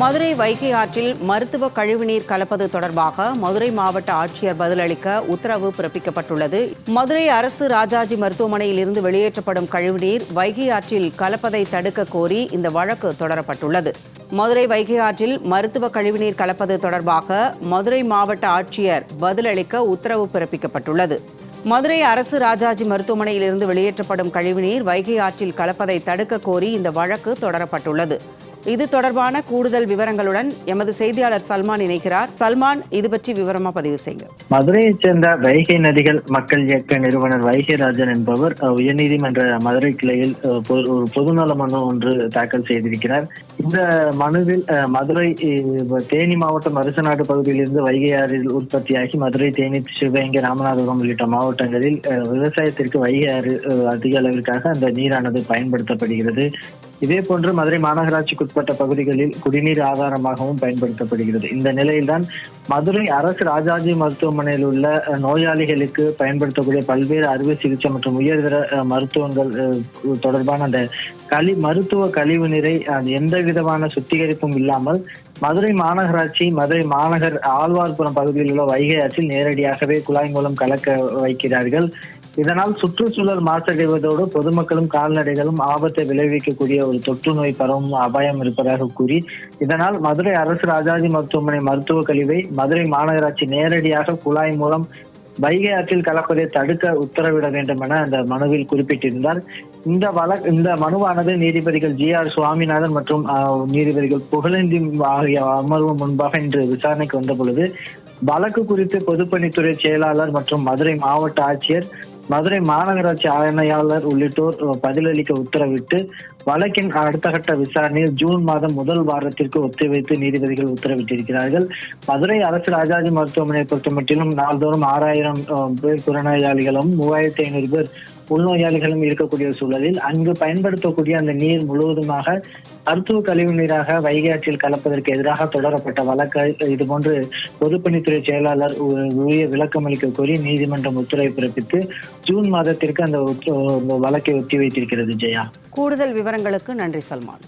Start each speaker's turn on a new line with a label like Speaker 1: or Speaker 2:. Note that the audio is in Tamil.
Speaker 1: மதுரை வைகை ஆற்றில் மருத்துவ கழிவுநீர் கலப்பது தொடர்பாக மதுரை மாவட்ட ஆட்சியர் பதிலளிக்க உத்தரவு பிறப்பிக்கப்பட்டுள்ளது. மதுரை அரசு ராஜாஜி மருத்துவமனையில் இருந்து வெளியேற்றப்படும் கழிவுநீர் வைகை ஆற்றில் கலப்பதை தடுக்க கோரி இந்த வழக்கு தொடரப்பட்டுள்ளது. மதுரை வைகை ஆற்றில் மருத்துவ கழிவுநீர் கலப்பது தொடர்பாக மதுரை மாவட்ட ஆட்சியர் பதிலளிக்க உத்தரவு பிறப்பிக்கப்பட்டுள்ளது. மதுரை அரசு ராஜாஜி மருத்துவமனையில் இருந்து வெளியேற்றப்படும் கழிவுநீர் வைகை ஆற்றில் கலப்பதை தடுக்க கோரி இந்த வழக்கு தொடரப்பட்டுள்ளது. இது தொடர்பான கூடுதல் விவரங்களுடன் எமது செய்தியாளர் சல்மான் இணைக்கிறார். சல்மான், இது பற்றி விவரமா பதிவு செய்யுங்க.
Speaker 2: மதுரையைச் சேர்ந்த வைகை நதிகள் மக்கள் இயக்க நிறுவனர் வைகை ராஜன் என்பவர் உயர்நீதிமன்ற மதுரை கிளையில் ஒரு பொதுநல மனு ஒன்று தாக்கல் செய்திருக்கிறார். இந்த மனுவில் மதுரை தேனி மாவட்டம் அரசநாடு பகுதியிலிருந்து வைகை ஆறில் உற்பத்தியாகி மதுரை, தேனி, சிவகங்கை, ராமநாதபுரம் உள்ளிட்ட மாவட்டங்களில் விவசாயத்திற்கு வைகை ஆறு அதிக அளவிற்காக அந்த நீரானது பயன்படுத்தப்படுகிறது. இதேபோன்று மதுரை மாநகராட்சிக்குட்பட்ட பகுதிகளில் குடிநீர் ஆதாரமாகவும் பயன்படுத்தப்படுகிறது. இந்த நிலையில்தான் மதுரை அரசு ராஜாஜி மருத்துவமனையில் உள்ள நோயாளிகளுக்கு பயன்படுத்தக்கூடிய பல்வேறு அறுவை சிகிச்சை மற்றும் உயர்தர மருத்துவங்கள் தொடர்பான அந்த மருத்துவ கழிவு நீரை எந்த விதமான சுத்திகரிப்பும் இல்லாமல் மதுரை மாநகராட்சி, மதுரை மாநகர் ஆழ்வார்புரம் பகுதியில் உள்ள வைகை ஆற்றில் நேரடியாகவே குழாய் மூலம் கலக்க வைக்கிறார்கள். இதனால் சுற்றுச்சூழல் மாசடைவதோடு பொதுமக்களும் கால்நடைகளும் ஆபத்தை விளைவிக்கக்கூடிய ஒரு தொற்று நோய் பரவும் அபாயம் இருப்பதாக கூறி, இதனால் மதுரை அரசு ராஜாஜி மருத்துவமனை மருத்துவ கழிவை மதுரை மாநகராட்சி நேரடியாக குழாய் மூலம் வைகை ஆற்றில் கலப்பதை தடுக்க உத்தரவிட வேண்டும் என அந்த மனுவில் குறிப்பிட்டிருந்தார். இந்த மனுவானது நீதிபதிகள் GR சுவாமிநாதன் மற்றும் நீதிபதிகள் புகழேந்தி ஆகிய அமர்வு முன்பாக இன்று விசாரணைக்கு வந்த பொழுது வழக்கு குறித்து பொதுப்பணித்துறை செயலாளர் மற்றும் மதுரை மாவட்ட ஆட்சியர், மதுரை மாநகராட்சி ஆணையாளர் உள்ளிட்டோர் பதிலளிக்க உத்தரவிட்டு வழக்கின் அடுத்த கட்ட விசாரணையில் ஜூன் மாதம் முதல் வாரத்திற்கு ஒத்திவைத்து நீதிபதிகள் உத்தரவிட்டிருக்கிறார்கள். மதுரை அரசு ராஜாஜி மருத்துவமனையை பொறுத்தமட்டிலும் நாள்தோறும் 6000 பேர் புறநோயாளிகளும் 3500 பேர் உள்நோயாளிகளும் இருக்கக்கூடிய சூழலில் அங்கு பயன்படுத்தக்கூடிய அந்த நீர் முழுவதுமாக மருத்துவ கழிவு நீராக வைகை ஆற்றில் கலப்பதற்கு எதிராக தொடரப்பட்ட வழக்கை இதுபோன்று பொதுப்பணித்துறை செயலாளர் உரிய விளக்கம் அளிக்க கோரி நீதிமன்றம் உத்தரவை பிறப்பித்து ஜூன் மாதத்திற்கு அந்த வழக்கை ஒத்திவைத்திருக்கிறது. ஜெயா,
Speaker 1: கூடுதல் விவரங்களுக்கு நன்றி சல்மான்.